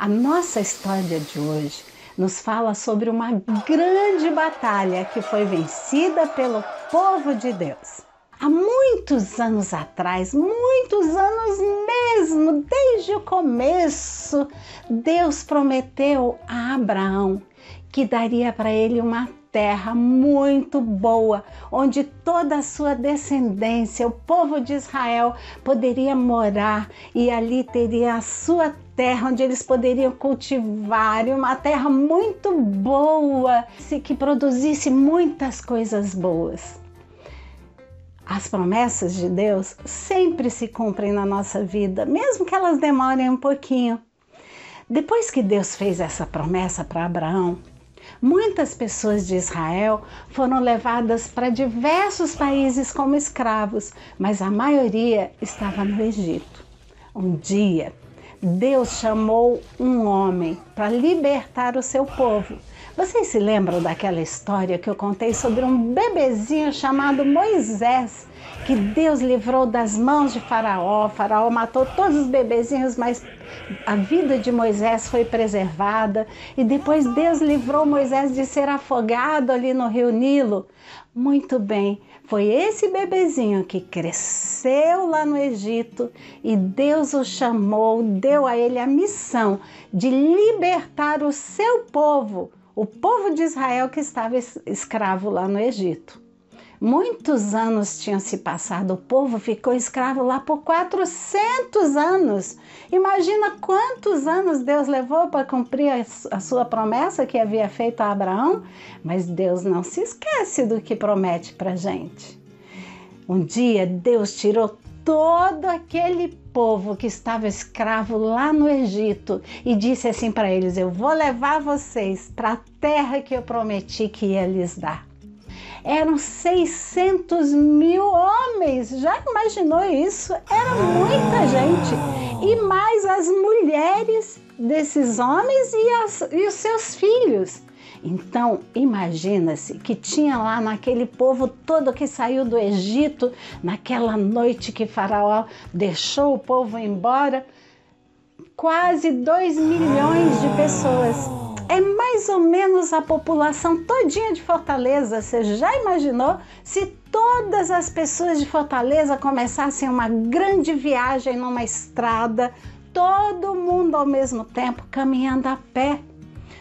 A nossa história de hoje nos fala sobre uma grande batalha que foi vencida pelo povo de Deus. Há muitos anos atrás, muitos anos mesmo, desde o começo, Deus prometeu a Abraão que daria para ele uma terra muito boa, onde toda a sua descendência, o povo de Israel, poderia morar e ali teria a sua terra onde eles poderiam cultivar, uma terra muito boa, que produzisse muitas coisas boas. As promessas de Deus sempre se cumprem na nossa vida, mesmo que elas demorem um pouquinho. Depois que Deus fez essa promessa para Abraão, muitas pessoas de Israel foram levadas para diversos países como escravos, mas a maioria estava no Egito. Um dia, Deus chamou um homem para libertar o seu povo. Vocês se lembram daquela história que eu contei sobre um bebezinho chamado Moisés, que Deus livrou das mãos de Faraó? Faraó matou todos os bebezinhos, mas a vida de Moisés foi preservada. E depois Deus livrou Moisés de ser afogado ali no rio Nilo. Muito bem, foi esse bebezinho que cresceu lá no Egito e Deus o chamou, deu a ele a missão de libertar o seu povo, o povo de Israel que estava escravo lá no Egito. Muitos anos tinham se passado, o povo ficou escravo lá por 400 anos. Imagina quantos anos Deus levou para cumprir a sua promessa que havia feito a Abraão, mas Deus não se esquece do que promete para a gente. Um dia Deus tirou todo aquele povo que estava escravo lá no Egito e disse assim para eles: eu vou levar vocês para a terra que eu prometi que ia lhes dar. Eram 600 mil homens, já imaginou isso? Era muita gente. E mais as mulheres desses homens e os seus filhos. Então, imagina-se que tinha lá naquele povo todo que saiu do Egito, naquela noite que Faraó deixou o povo embora, quase 2 milhões de pessoas. É mais ou menos a população todinha de Fortaleza. Você já imaginou se todas as pessoas de Fortaleza começassem uma grande viagem numa estrada, todo mundo ao mesmo tempo caminhando a pé?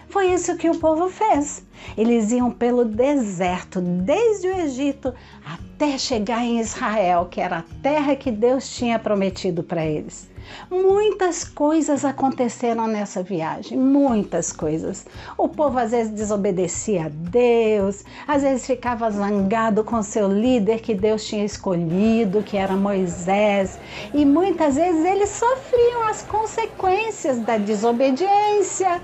Foi isso que o povo fez. Eles iam pelo deserto, desde o Egito até chegar em Israel, que era a terra que Deus tinha prometido para eles. Muitas coisas aconteceram nessa viagem, muitas coisas. O povo às vezes desobedecia a Deus, às vezes ficava zangado com seu líder que Deus tinha escolhido, que era Moisés, e muitas vezes eles sofriam as consequências da desobediência,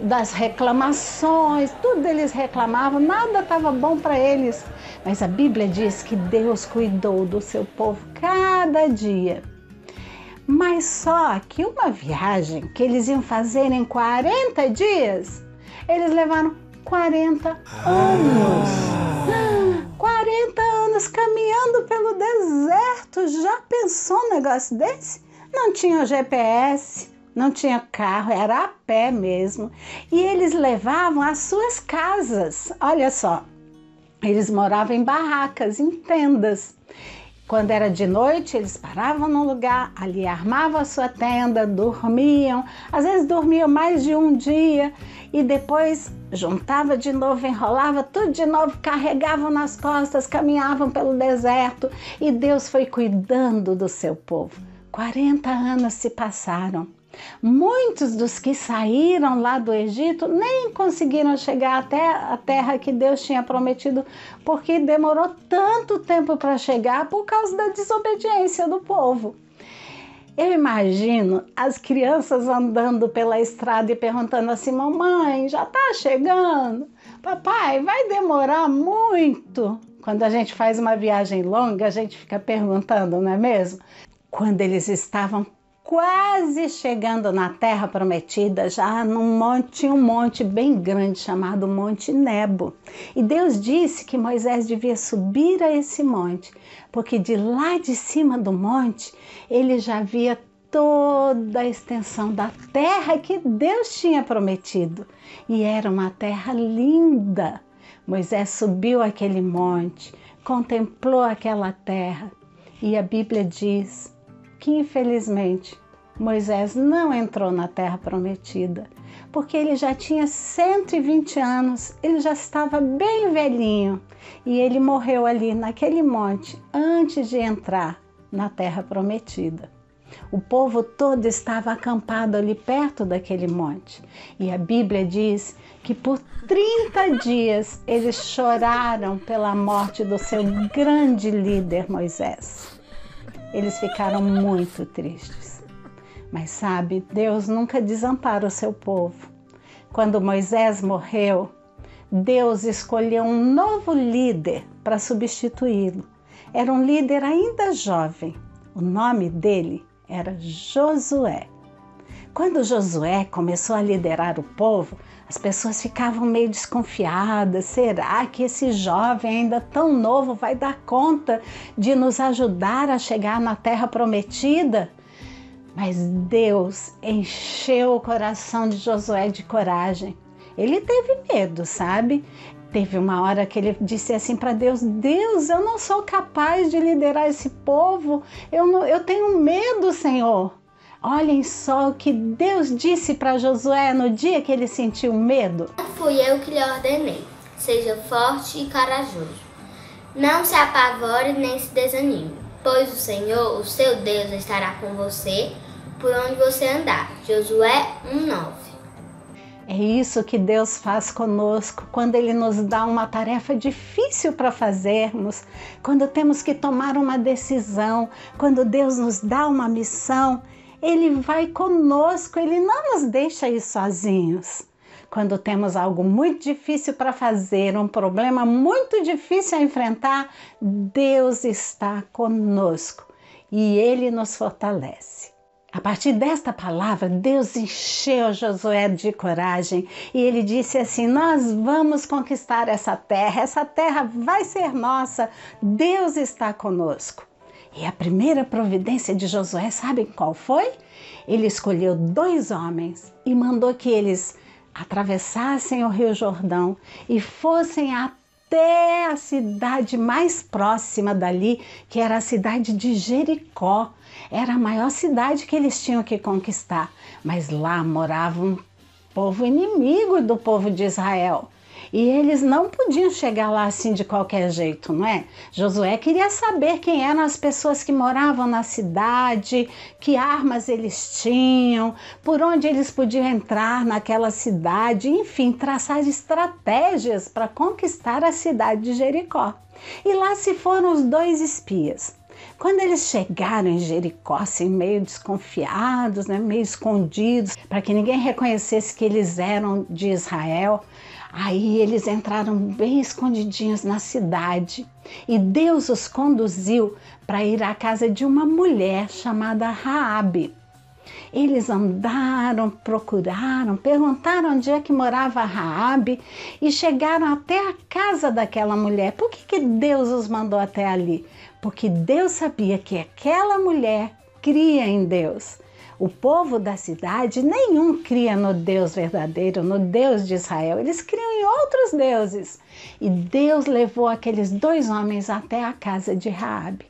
das reclamações, tudo eles reclamavam, nada estava bom para eles. Mas a Bíblia diz que Deus cuidou do seu povo cada dia. Mas só que uma viagem que eles iam fazer em 40 dias, eles levaram 40 anos. 40 anos caminhando pelo deserto. Já pensou um negócio desse? Não tinha GPS, não tinha carro, era a pé mesmo. E eles levavam as suas casas. Olha só, eles moravam em barracas, em tendas. Quando era de noite, eles paravam num lugar, ali armavam a sua tenda, dormiam, às vezes dormiam mais de um dia e depois juntava de novo, enrolava tudo de novo, carregavam nas costas, caminhavam pelo deserto e Deus foi cuidando do seu povo. 40 anos se passaram. Muitos dos que saíram lá do Egito nem conseguiram chegar até a terra que Deus tinha prometido, porque demorou tanto tempo para chegar por causa da desobediência do povo. Eu imagino as crianças andando pela estrada e perguntando assim: mamãe, já está chegando? Papai, vai demorar muito? Quando a gente faz uma viagem longa, a gente fica perguntando, não é mesmo? Quando eles estavam quase chegando na terra prometida, já tinha um monte bem grande chamado Monte Nebo. E Deus disse que Moisés devia subir a esse monte, porque de lá de cima do monte ele já via toda a extensão da terra que Deus tinha prometido. E era uma terra linda. Moisés subiu aquele monte, contemplou aquela terra. E a Bíblia diz que, infelizmente, Moisés não entrou na terra prometida, porque ele já tinha 120 anos, ele já estava bem velhinho. E ele morreu ali naquele monte antes de entrar na terra prometida. O povo todo estava acampado ali perto daquele monte. E a Bíblia diz que por 30 dias eles choraram pela morte do seu grande líder Moisés. Eles ficaram muito tristes. Mas sabe, Deus nunca desampara o seu povo. Quando Moisés morreu, Deus escolheu um novo líder para substituí-lo. Era um líder ainda jovem. O nome dele era Josué. Quando Josué começou a liderar o povo, as pessoas ficavam meio desconfiadas. Será que esse jovem ainda tão novo vai dar conta de nos ajudar a chegar na terra prometida? Mas Deus encheu o coração de Josué de coragem. Ele teve medo, sabe? Teve uma hora que ele disse assim para Deus: Deus, eu não sou capaz de liderar esse povo. Eu tenho medo, Senhor. Olhem só o que Deus disse para Josué no dia que ele sentiu medo. Fui eu que lhe ordenei. Seja forte e corajoso. Não se apavore nem se desanime, pois o Senhor, o seu Deus, estará com você por onde você andar. Josué 1:9. É isso que Deus faz conosco quando Ele nos dá uma tarefa difícil para fazermos, quando temos que tomar uma decisão, quando Deus nos dá uma missão, Ele vai conosco, Ele não nos deixa ir sozinhos. Quando temos algo muito difícil para fazer, um problema muito difícil a enfrentar, Deus está conosco e Ele nos fortalece. A partir desta palavra, Deus encheu Josué de coragem e ele disse assim: nós vamos conquistar essa terra vai ser nossa, Deus está conosco. E a primeira providência de Josué, sabem qual foi? Ele escolheu 2 homens e mandou que eles atravessassem o Rio Jordão e fossem até a cidade mais próxima dali, que era a cidade de Jericó. Era a maior cidade que eles tinham que conquistar, mas lá morava um povo inimigo do povo de Israel. E eles não podiam chegar lá assim de qualquer jeito, não é? Josué queria saber quem eram as pessoas que moravam na cidade, que armas eles tinham, por onde eles podiam entrar naquela cidade, enfim, traçar estratégias para conquistar a cidade de Jericó. E lá se foram os 2 espias. Quando eles chegaram em Jericó, assim, meio desconfiados, né, meio escondidos, para que ninguém reconhecesse que eles eram de Israel, aí eles entraram bem escondidinhos na cidade e Deus os conduziu para ir à casa de uma mulher chamada Raabe. Eles andaram, procuraram, perguntaram onde é que morava Raabe e chegaram até a casa daquela mulher. Por que Deus os mandou até ali? Porque Deus sabia que aquela mulher cria em Deus. O povo da cidade, nenhum cria no Deus verdadeiro, no Deus de Israel. Eles criam em outros deuses. E Deus levou aqueles 2 homens até a casa de Raabe.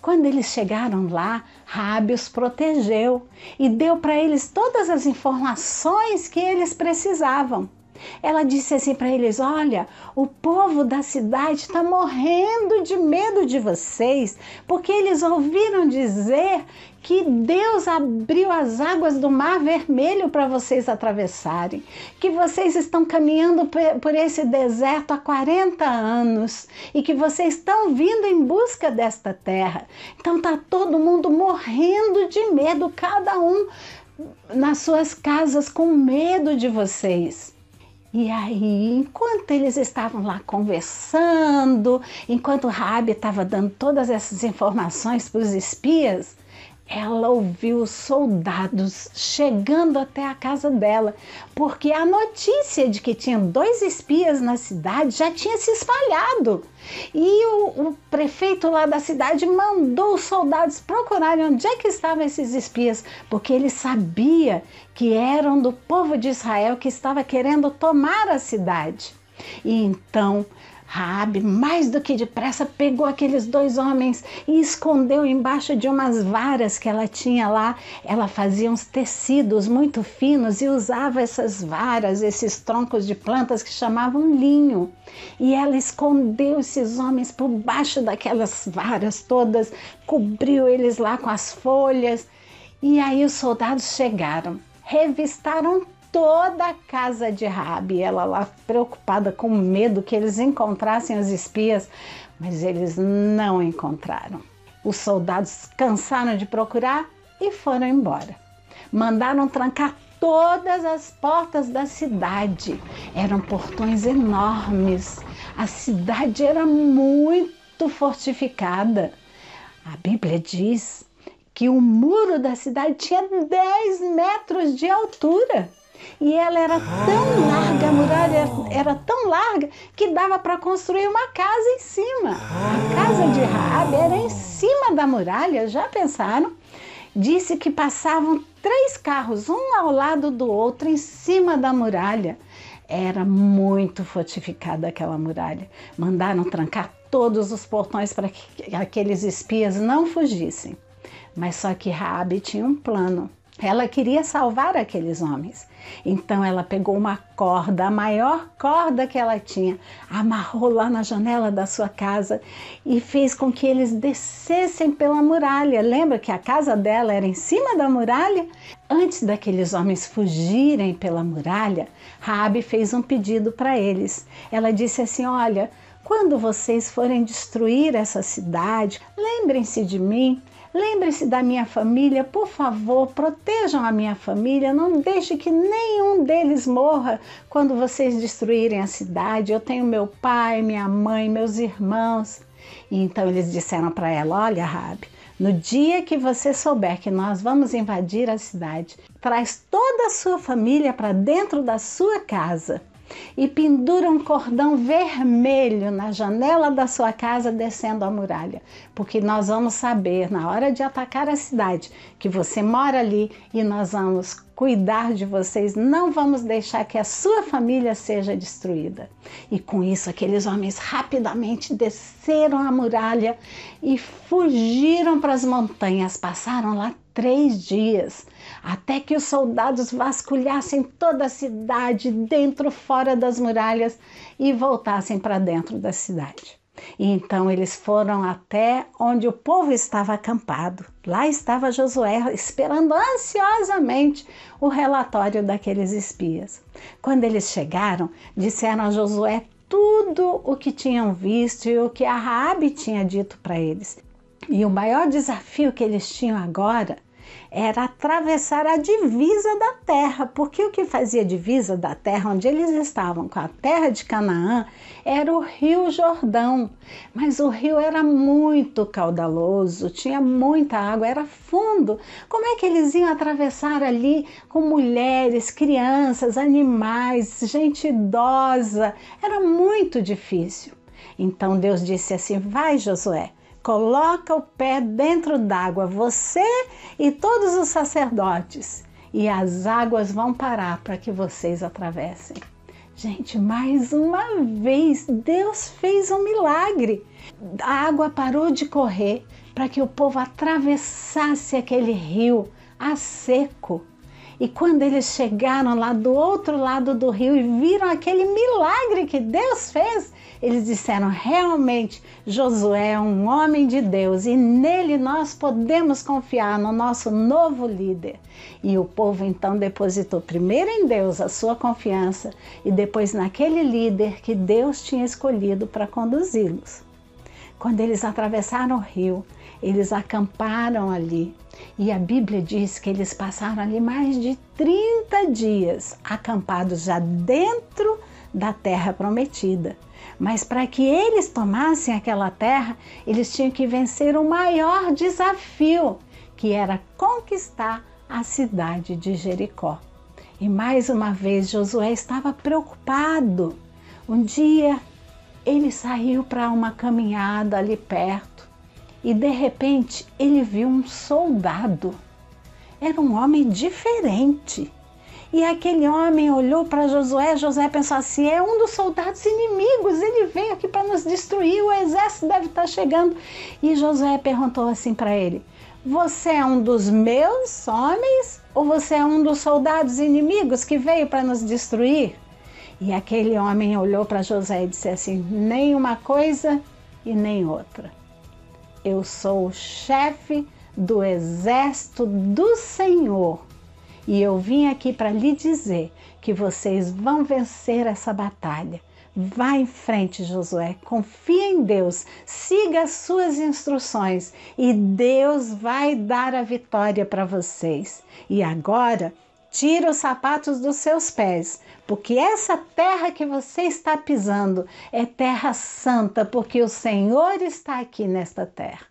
Quando eles chegaram lá, Raabe os protegeu e deu para eles todas as informações que eles precisavam. Ela disse assim para eles: olha, o povo da cidade está morrendo de medo de vocês, porque eles ouviram dizer que Deus abriu as águas do Mar Vermelho para vocês atravessarem, que vocês estão caminhando por esse deserto há 40 anos e que vocês estão vindo em busca desta terra. Então está todo mundo morrendo de medo, cada um nas suas casas com medo de vocês. E aí, enquanto eles estavam lá conversando, enquanto Raabe estava dando todas essas informações para os espias, ela ouviu os soldados chegando até a casa dela, porque a notícia de que tinham 2 espias na cidade já tinha se espalhado. E o prefeito lá da cidade mandou os soldados procurarem onde é que estavam esses espias, porque ele sabia que eram do povo de Israel que estava querendo tomar a cidade. E então Raabe, mais do que depressa, pegou aqueles 2 homens e escondeu embaixo de umas varas que ela tinha lá. Ela fazia uns tecidos muito finos e usava essas varas, esses troncos de plantas que chamavam linho. E ela escondeu esses homens por baixo daquelas varas todas, cobriu eles lá com as folhas. E aí os soldados chegaram, revistaram toda a casa de Raabe, ela lá preocupada, com medo que eles encontrassem os espias, mas eles não encontraram. Os soldados cansaram de procurar e foram embora. Mandaram trancar todas as portas da cidade. Eram portões enormes. A cidade era muito fortificada. A Bíblia diz que o muro da cidade tinha 10 metros de altura. E ela era tão larga, a muralha era tão larga que dava para construir uma casa em cima. A casa de Raabe era em cima da muralha, já pensaram? Disse que passavam 3 carros, um ao lado do outro, em cima da muralha. Era muito fortificada aquela muralha. Mandaram trancar todos os portões para que aqueles espias não fugissem. Mas só que Raabe tinha um plano. Ela queria salvar aqueles homens. Então ela pegou uma corda, a maior corda que ela tinha, amarrou lá na janela da sua casa e fez com que eles descessem pela muralha. Lembra que a casa dela era em cima da muralha? Antes daqueles homens fugirem pela muralha, Raabe fez um pedido para eles. Ela disse assim: olha, quando vocês forem destruir essa cidade, lembrem-se de mim. Lembre-se da minha família, por favor, protejam a minha família, não deixe que nenhum deles morra quando vocês destruírem a cidade. Eu tenho meu pai, minha mãe, meus irmãos. E então eles disseram para ela: olha, Raabe, no dia que você souber que nós vamos invadir a cidade, traz toda a sua família para dentro da sua casa e pendura um cordão vermelho na janela da sua casa descendo a muralha, porque nós vamos saber na hora de atacar a cidade que você mora ali e nós vamos cuidar de vocês, não vamos deixar que a sua família seja destruída. E com isso aqueles homens rapidamente desceram a muralha e fugiram para as montanhas. Passaram lá 3 dias, até que os soldados vasculhassem toda a cidade, dentro, fora das muralhas, e voltassem para dentro da cidade. E então eles foram até onde o povo estava acampado. Lá estava Josué esperando ansiosamente o relatório daqueles espias. Quando eles chegaram, disseram a Josué tudo o que tinham visto e o que a Raabe tinha dito para eles. E o maior desafio que eles tinham agora era atravessar a divisa da terra, porque o que fazia divisa da terra onde eles estavam com a terra de Canaã era o Rio Jordão. Mas o rio era muito caudaloso, tinha muita água, era fundo. Como é que eles iam atravessar ali com mulheres, crianças, animais, gente idosa? Era muito difícil. Então Deus disse assim: vai, Josué, coloca o pé dentro d'água, você e todos os sacerdotes, e as águas vão parar para que vocês atravessem. Gente, mais uma vez, Deus fez um milagre. A água parou de correr para que o povo atravessasse aquele rio a seco. E quando eles chegaram lá do outro lado do rio e viram aquele milagre que Deus fez, eles disseram: realmente, Josué é um homem de Deus e nele nós podemos confiar, no nosso novo líder. E o povo então depositou primeiro em Deus a sua confiança e depois naquele líder que Deus tinha escolhido para conduzi-los. Quando eles atravessaram o rio, eles acamparam ali. E a Bíblia diz que eles passaram ali mais de 30 dias acampados já dentro da terra prometida. Mas para que eles tomassem aquela terra, eles tinham que vencer o maior desafio, que era conquistar a cidade de Jericó. E mais uma vez Josué estava preocupado. Um dia ele saiu para uma caminhada ali perto e de repente ele viu um soldado. Era um homem diferente. E aquele homem olhou para Josué. Josué pensou assim: é um dos soldados inimigos, ele veio aqui para nos destruir, o exército deve estar chegando. E Josué perguntou assim para ele: você é um dos meus homens ou você é um dos soldados inimigos que veio para nos destruir? E aquele homem olhou para Josué e disse assim: nem uma coisa e nem outra. Eu sou o chefe do exército do Senhor. E eu vim aqui para lhe dizer que vocês vão vencer essa batalha. Vá em frente, Josué, confie em Deus, siga as suas instruções e Deus vai dar a vitória para vocês. E agora, tira os sapatos dos seus pés, porque essa terra que você está pisando é terra santa, porque o Senhor está aqui nesta terra.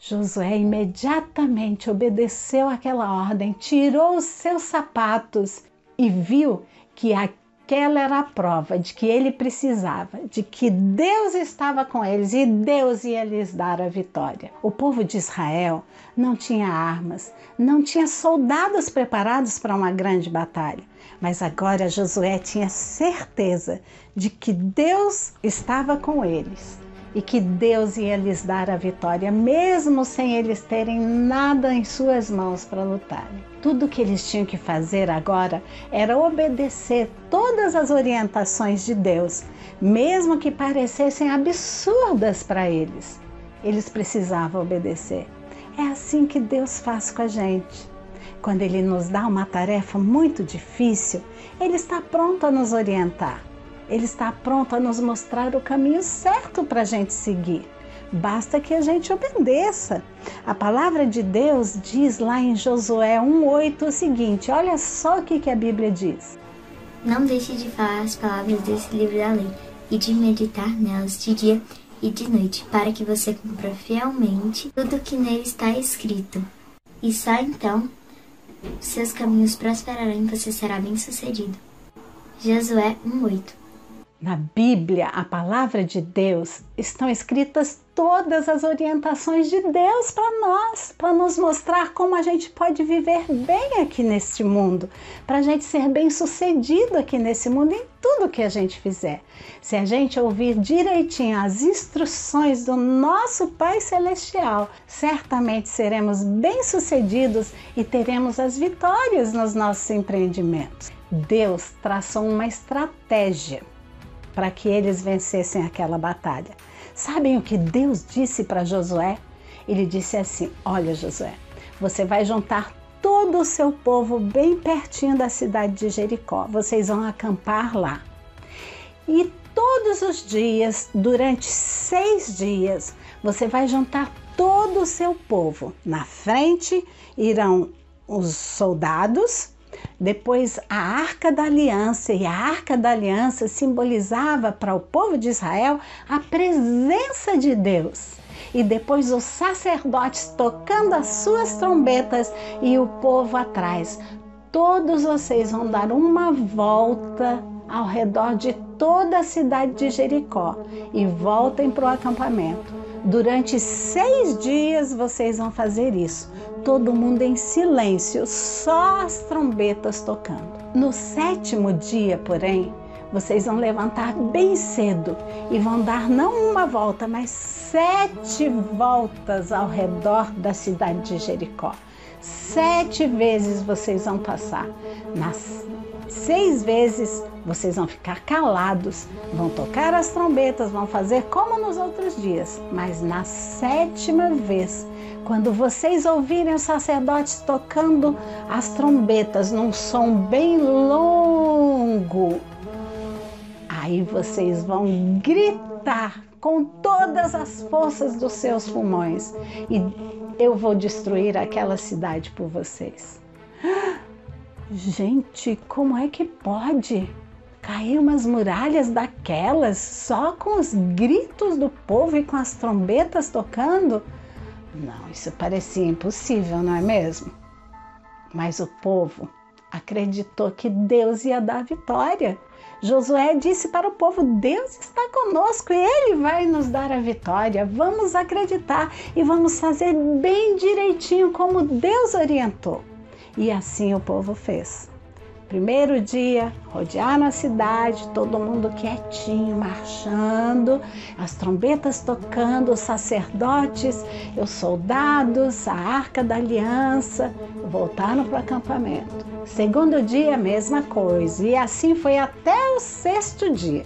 Josué imediatamente obedeceu àquela ordem, tirou os seus sapatos e viu que aquela era a prova de que ele precisava, de que Deus estava com eles e Deus ia lhes dar a vitória. O povo de Israel não tinha armas, não tinha soldados preparados para uma grande batalha, mas agora Josué tinha certeza de que Deus estava com eles e que Deus ia lhes dar a vitória, mesmo sem eles terem nada em suas mãos para lutarem. Tudo que eles tinham que fazer agora era obedecer todas as orientações de Deus, mesmo que parecessem absurdas para eles. Eles precisavam obedecer. É assim que Deus faz com a gente. Quando Ele nos dá uma tarefa muito difícil, Ele está pronto a nos orientar. Ele está pronto a nos mostrar o caminho certo para a gente seguir. Basta que a gente obedeça. A palavra de Deus diz lá em Josué 1:8 o seguinte, olha só o que a Bíblia diz. Não deixe de falar as palavras desse livro da lei e de meditar nelas de dia e de noite, para que você cumpra fielmente tudo o que nele está escrito. E só então seus caminhos prosperarão e você será bem-sucedido. Josué 1:8. Na Bíblia, a palavra de Deus, estão escritas todas as orientações de Deus para nós, para nos mostrar como a gente pode viver bem aqui neste mundo, para a gente ser bem-sucedido aqui nesse mundo em tudo que a gente fizer. Se a gente ouvir direitinho as instruções do nosso Pai Celestial, certamente seremos bem-sucedidos e teremos as vitórias nos nossos empreendimentos. Deus traçou uma estratégia para que eles vencessem aquela batalha. Sabem o que Deus disse para Josué? Ele disse assim: olha, Josué, você vai juntar todo o seu povo bem pertinho da cidade de Jericó. Vocês vão acampar lá. E todos os dias, durante 6 dias, você vai juntar todo o seu povo. Na frente irão os soldados, depois a Arca da Aliança, e a Arca da Aliança simbolizava para o povo de Israel a presença de Deus. E depois os sacerdotes tocando as suas trombetas e o povo atrás. Todos vocês vão dar uma volta ao redor de toda a cidade de Jericó e voltem para o acampamento. Durante 6 dias vocês vão fazer isso. Todo mundo em silêncio, só as trombetas tocando. No 7º dia, porém, vocês vão levantar bem cedo e vão dar não uma volta, mas 7 voltas ao redor da cidade de Jericó. 7 vezes vocês vão passar. Nas 6 vezes vocês vão ficar calados, vão tocar as trombetas, vão fazer como nos outros dias. Mas na 7ª vez, quando vocês ouvirem os sacerdotes tocando as trombetas num som bem longo, aí vocês vão gritar com todas as forças dos seus pulmões e eu vou destruir aquela cidade por vocês. Gente, como é que pode cair umas muralhas daquelas só com os gritos do povo e com as trombetas tocando? Não, isso parecia impossível, não é mesmo? Mas o povo acreditou que Deus ia dar vitória. Josué disse para o povo: Deus está conosco, Ele vai nos dar a vitória. Vamos acreditar e vamos fazer bem direitinho como Deus orientou. E assim o povo fez. Primeiro dia, rodearam a cidade, todo mundo quietinho, marchando, as trombetas tocando, os sacerdotes, os soldados, a Arca da Aliança, voltaram para o acampamento. Segundo dia, a mesma coisa, e assim foi até o sexto dia.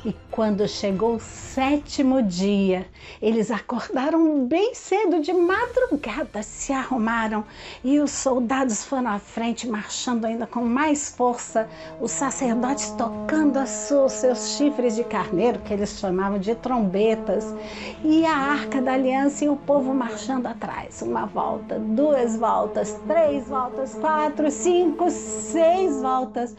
E quando chegou o sétimo dia, eles acordaram bem cedo, de madrugada, se arrumaram e os soldados foram à frente, marchando ainda com mais força, os sacerdotes tocando os seus chifres de carneiro, que eles chamavam de trombetas, e a Arca da Aliança e o povo marchando atrás. Uma volta, 2 voltas, 3 voltas, 4, 5, 6 voltas.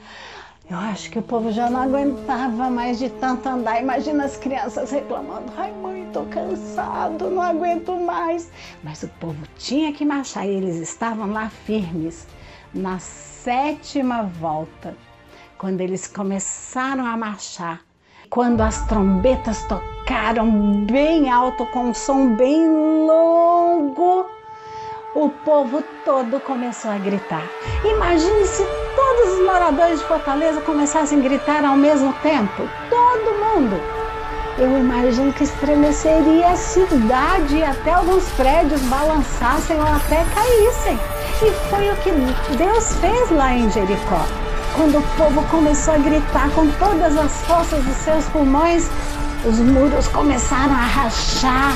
Eu acho que o povo já não aguentava mais de tanto andar. Imagina as crianças reclamando: ai mãe, tô cansado, não aguento mais. Mas o povo tinha que marchar e eles estavam lá firmes. Na 7ª volta, quando eles começaram a marchar, quando as trombetas tocaram bem alto, com um som bem longo, o povo todo começou a gritar. Imagine se todos os moradores de Fortaleza começassem a gritar ao mesmo tempo. Todo mundo. Eu imagino que estremeceria a cidade e até alguns prédios balançassem ou até caíssem. E foi o que Deus fez lá em Jericó. Quando o povo começou a gritar com todas as forças dos seus pulmões, os muros começaram a rachar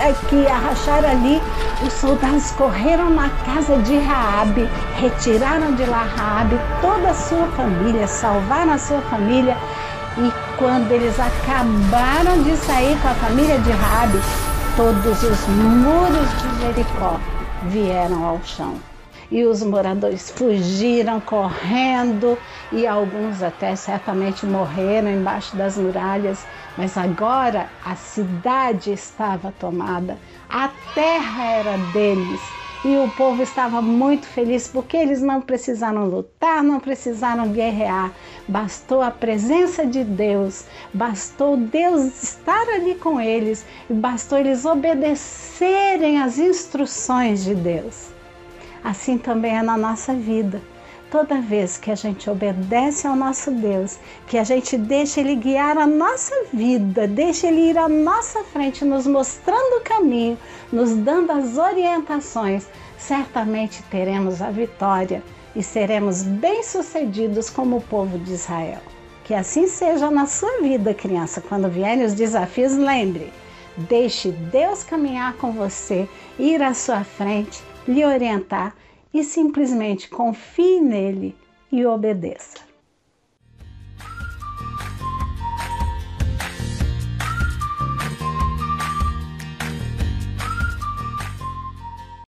aqui, a rachar ali. Os soldados correram na casa de Raabe, retiraram de lá Raabe toda a sua família, salvaram a sua família. E quando eles acabaram de sair com a família de Raabe, todos os muros de Jericó vieram ao chão. E os moradores fugiram correndo e alguns até certamente morreram embaixo das muralhas. Mas agora a cidade estava tomada, a terra era deles e o povo estava muito feliz porque eles não precisaram lutar, não precisaram guerrear. Bastou a presença de Deus, bastou Deus estar ali com eles e bastou eles obedecerem às instruções de Deus. Assim também é na nossa vida. Toda vez que a gente obedece ao nosso Deus, que a gente deixa Ele guiar a nossa vida, deixa Ele ir à nossa frente, nos mostrando o caminho, nos dando as orientações, certamente teremos a vitória e seremos bem-sucedidos como o povo de Israel. Que assim seja na sua vida, criança. Quando vierem os desafios, lembre, deixe Deus caminhar com você, ir à sua frente, lhe orientar, e simplesmente confie nele e obedeça.